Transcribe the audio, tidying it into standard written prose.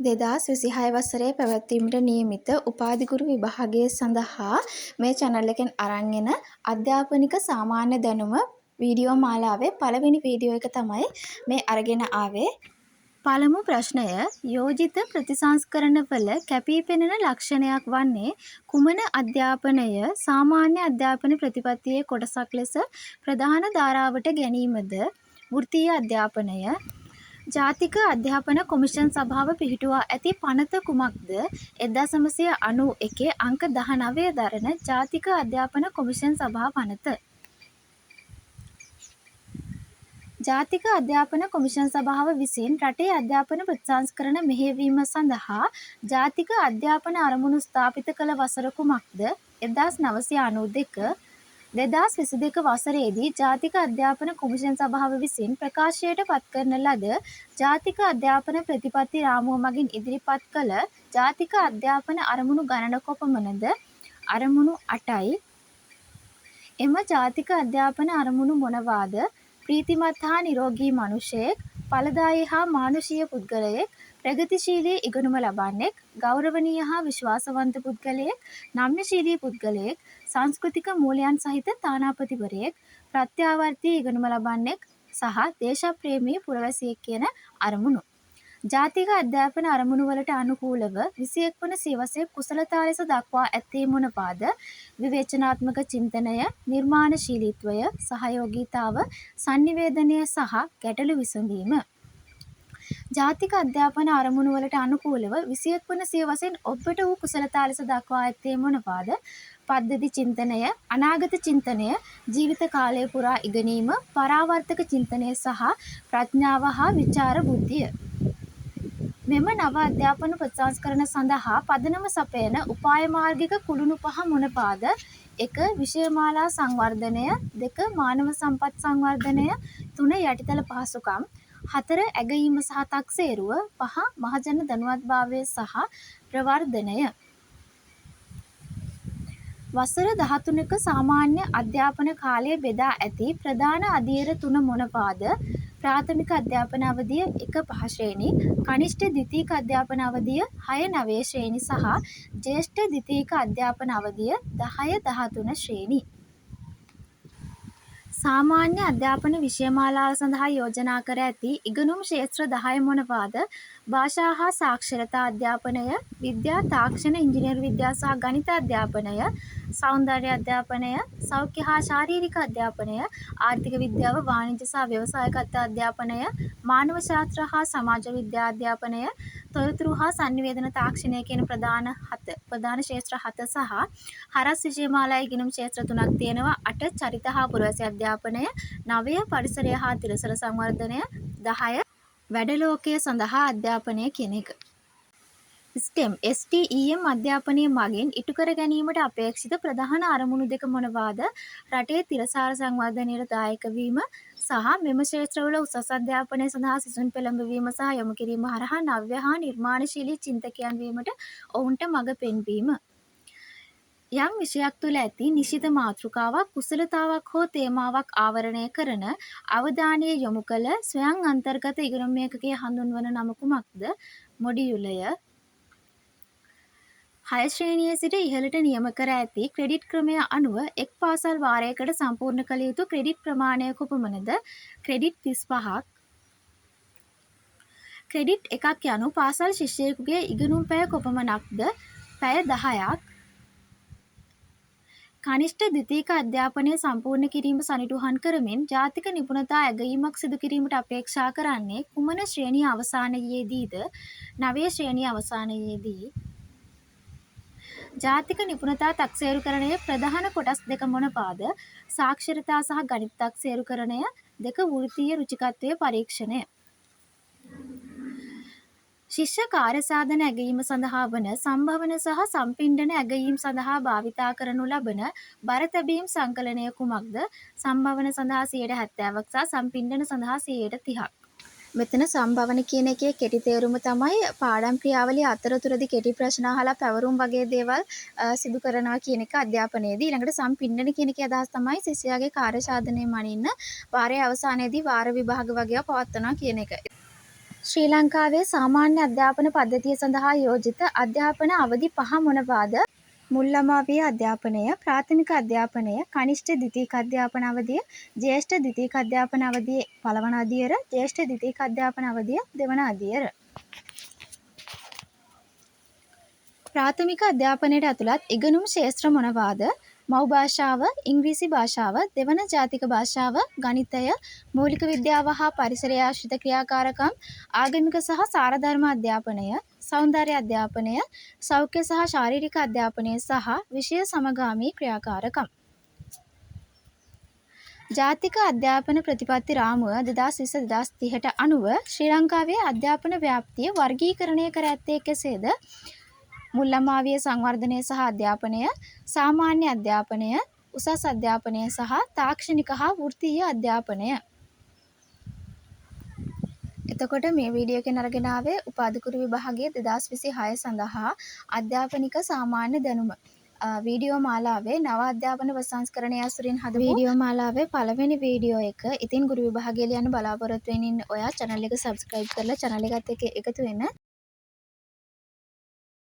2026 වසරේ පැවැත්වීමට නියමිත උපාධිගුරු විභාගය සඳහා මේ channel එකෙන් අරන් එන අධ්‍යාපනික සාමාන්‍ය දැනුම වීඩියෝ මාලාවේ පළවෙනි වීඩියෝ එක තමයි මේ අරගෙන ආවේ. පළමු ප්‍රශ්නය යෝජිත ප්‍රතිසංස්කරණවල කැපී පෙනෙන ලක්ෂණයක් වන්නේ කුමන අධ්‍යාපනය සාමාන්‍ය අධ්‍යාපන ප්‍රතිපත්තියේ කොටසක් ලෙස ප්‍රධාන ධාරාවට ගැනීමද? වෘත්තීය අධ්‍යාපනය ජාතික අධ්‍යාපන කොමිෂන් සභාව පිහිටුවා ඇති පනත කුමක්ද? 1991 අංක 19 දරන ජාතික අධ්‍යාපන කොමිෂන් සභා පනත. ජාතික අධ්‍යාපන කොමිෂන් සභාව විසින් රටේ අධ්‍යාපන ප්‍රතිසංස්කරණ මෙහෙයවීම සඳහා ජාතික අධ්‍යාපන අරමුණු ස්ථාපිත කළ වසර කුමක්ද? 1992. 2022 වසරේදී ජාතික අධ්‍යාපන කොමිෂන් සභාව විසින් ප්‍රකාශයට පත් කරන ලද ජාතික අධ්‍යාපන ප්‍රතිපත්ති රාමුව මගින් ඉදිරිපත් කළ ජාතික අධ්‍යාපන අරමුණු ගණන කොපමණද? අරමුණු 8යි. එම ජාතික අධ්‍යාපන අරමුණු මොනවාද? ප්‍රීතිමත් හා නිරෝගී මනුෂ්‍යයෙක්, ඵලදායී හා මානුෂීය පුද්ගලයෙක්, ප්‍රගතිශීලී ඉගෙනුම ලබන්නෙක්, ගෞරවනීය හා විශ්වාසවන්ත පුද්ගලයෙක්, නම්‍යශීලී පුද්ගලයෙක්, සංස්කෘතික මූලයන් සහිත තානාපතිවරයෙක්, ප්‍රත්‍යාවර්තී ඉගෙනුම ලබන්නෙක් සහ දේශප්‍රේමී පුරවැසියෙක් කියන අරමුණු. ජාතික අධ්‍යාපන අරමුණු වලට අනුකූලව 21 වන සියවසේ කුසලතා ලෙස දක්වා ඇත්තේ මොනවාද? විවේචනාත්මක චින්තනය, නිර්මාණශීලීත්වය, සහයෝගීතාව, sannivedanaya සහ ගැටලු විසඳීම. ජාතික අධ්‍යාපන අරමුණු වලට අනුකූලව 21 වන සියවසෙන් ඔබට වූ කුසලතා ලෙස දක්වා ඇත්තේ මොනවාද? පද්ධති චින්තනය, අනාගත චින්තනය, ජීවිත කාලය පුරා ඉගෙනීම, පරාවර්තක චින්තනය සහ ප්‍රඥාව හා විචාර බුද්ධිය. මෙම නව අධ්‍යාපන ප්‍රතිසංස්කරණ සඳහා පදනම සපයන උපාය මාර්ගික කුළුණු පහ මොනවාද? 1. විෂයමාලා සංවර්ධනය, 2. මානව සම්පත් සංවර්ධනය, 3. යටිතල පහසුකම්, 4. ඇගයීම සහ තක්සේරුව, 5. මහජන දැනුවත්භාවය සහ ප්‍රවර්ධනය. වසර 13ක සාමාන්‍ය අධ්‍යාපන කාලය බෙදා ඇති ප්‍රධාන අදියර 3 මොනවාද? ප්‍රාථමික අධ්‍යාපන අවධිය 1-5 ශ්‍රේණි, කනිෂ්ඨ ද්විතීක අධ්‍යාපන අවධිය 6-9 ශ්‍රේණි සහ ජ්‍යෙෂ්ඨ ද්විතීක අධ්‍යාපන අවධිය 10-13 ශ්‍රේණි. සාමාන්‍ය අධ්‍යාපන විෂයමාලාව සඳහා යෝජනා කර ඇති ඉගෙනුම් ක්ෂේත්‍ර 10 මොනවාද? භාෂා හා සාක්ෂරතා අධ්‍යාපනය, විද්‍යා තාක්ෂණ ඉංජිනේරු විද්‍යා සහ ගණිත අධ්‍යාපනය, සෞන්දර්ය අධ්‍යාපනය, සෞඛ්‍ය හා ශාරීරික අධ්‍යාපනය, ආර්ථික විද්‍යාව, වාණිජ්‍ය සහ ව්‍යවසායකත්ව අධ්‍යාපනය, මානව ශාස්ත්‍ර හා සමාජ විද්‍යා අධ්‍යාපනය, තොරතුරු හා sannivedana තාක්ෂණය කියන ප්‍රධාන ක්ෂේත්‍ර 7 සහ හරස් විෂයමාලා ඉගෙනුම් ක්ෂේත්‍ර 3ක් තියෙනවා. 8 චරිත හා පුරවැසි අධ්‍යාපනය, 9 පරිසරය හා තිරසල සංවර්ධනය, 10 වැඩලෝකය සඳහා අධ්‍යාපනය කියන එක. STEM අධ්‍යාපනය මගින් ඉටු කර ගැනීමට අපේක්ෂිත ප්‍රධාන අරමුණු දෙක මොනවාද? රටේ තිරසාර සංවර්ධනයට දායක වීම සහ මෙම ක්ෂේත්‍රවල උසස් අධ්‍යාපනය සඳහා සිසුන් පෙළඹවීම සහ යොමු කිරීම හරහා නව්‍ය හා නිර්මාණශීලී චින්තකයන් වීමට ඔවුන්ට මඟ පෙන්වීම. යම් විෂයක් තුළ ඇති නිශ්චිත මාතෘකාවක්, කුසලතාවක් හෝ තේමාවක් ආවරණය කරන අවධානය යොමු කළ ස්වයං අන්තර්ගත ඉගෙනුම් ඒකකය හඳුන්වන නම කුමක්ද? මොඩියුලය. 6 ශ්‍රේණියේ සිට ඉහළට නියම කර ඇති ක්‍රෙඩිට් ක්‍රමය අනුව එක් පාසල් වාරයකට සම්පූර්ණ කළ යුතු ක්‍රෙඩිට් ප්‍රමාණය කොපමණද? ක්‍රෙඩිට් 35ක්. ක්‍රෙඩිට් 1ක් යනු පාසල් ශිෂ්‍යයෙකුගේ ඉගෙනුම් පැය කොපමණක්ද? පැය 10ක්. කනිෂ්ඨ ද්විතීක අධ්‍යාපනය සම්පූර්ණ කිරීම සනිටුහන් කරමින් ජාතික නිපුණතා ඇගයීමක් සිදු කිරීමට අපේක්ෂා කරන්නේ කුමන ශ්‍රේණිය අවසානයේදීද? 9 ශ්‍රේණිය අවසානයේදී. ජාතික නිපුණතා තක්සේරුකරණයේ ප්‍රධාන කොටස් දෙක මොනවාද? සාක්ෂරතා සහ ගණිත තක්සේරුකරණය, 2 වෘත්තීය රුචිකත්වයේ පරීක්ෂණය. ශිෂ්‍ය කාර්යසාධන ඇගයීම සඳහා වන සම්භවන සහ සම්පිණ්ඩන ඇගයීම් සඳහා භාවිතා කරනු ලබන බර තැබීම් සංකලනය කුමක්ද? සම්භවන සඳහා 70ක් සහ සම්පිණ්ඩන සඳහා 30ක්. මෙතන සම්භවන කියන එකේ කෙටි තේරුම තමයි පාඩම් ක්‍රියාවලිය අතරතුරදී කෙටි ප්‍රශ්න අහලා පැවරුම් වගේ දේවල් සිදු කරනවා කියන එක අධ්‍යාපනයේදී. ඊළඟට සම්පිණ්ඩන කියන එකේ අදහස් තමයි ශිෂ්‍යයාගේ කාර්යසාධනය මනින්න වාරයේ අවසානයේදී වාර විභාග වගේව පවත්වනවා කියන එක. ශ්‍රී ලංකාවේ සාමාන්‍ය අධ්‍යාපන පද්ධතිය සඳහා යෝජිත අධ්‍යාපන අවධි 5 මොනවාද? මුල් ළමා විය අධ්‍යාපනය, ප්‍රාථමික අධ්‍යාපනය, කනිෂ්ඨ ද්විතීක අධ්‍යාපන අවධිය, ජ්‍යෙෂ්ඨ ද්විතීක අධ්‍යාපන අවධිය පළවන අදියර, ජ්‍යෙෂ්ඨ ද්විතීක අධ්‍යාපන අවධිය දෙවන අදියර. ප්‍රාථමික අධ්‍යාපනයට ඇතුළත් ඉගෙනුම් ක්ෂේත්‍ර මොනවාද? මව් භාෂාව, ඉංග්‍රීසි භාෂාව, දෙවන ජාතික භාෂාව, ගණිතය, මූලික විද්‍යාව හා පරිසරය ආශ්‍රිත ක්‍රියාකාරකම්, ආගමික සහ සාරධර්ම අධ්‍යාපනය, සෞන්දර්ය අධ්‍යාපනය, සෞඛ්‍ය සහ ශාරීරික අධ්‍යාපනය සහ විෂය සමගාමී ක්‍රියාකාරකම්. ජාතික අධ්‍යාපන ප්‍රතිපත්ති රාමුව 2020-2030ට අනුව ශ්‍රී ලංකාවේ අධ්‍යාපන ව්‍යාප්තිය වර්ගීකරණය කර ඇත්තේ කෙසේද? මුල් ළමා විය සංවර්ධනය සහ අධ්‍යාපනය, සාමාන්‍ය අධ්‍යාපනය, උසස් අධ්‍යාපනය සහ තාක්ෂණික හා වෘත්තීය අධ්‍යාපනය. එතකොට මේ වීඩියෝ එකෙන් අරගෙන ආවේ උපාධිකුරු විභාගයේ 2026 සඳහා අධ්‍යාපනික සාමාන්‍ය දැනුම වීඩියෝ මාලාවේ නව අධ්‍යාපන ප්‍රසංස්කරණය ඇසුරින් හදපු වීඩියෝ මාලාවේ පළවෙනි වීඩියෝ එක. ඉතින් ගුරු විභාගය ලියන්න බලාපොරොත්තු වෙමින් ඔයා channel එක subscribe කරලා channel එකත් එක්ක එකතු වෙන්න.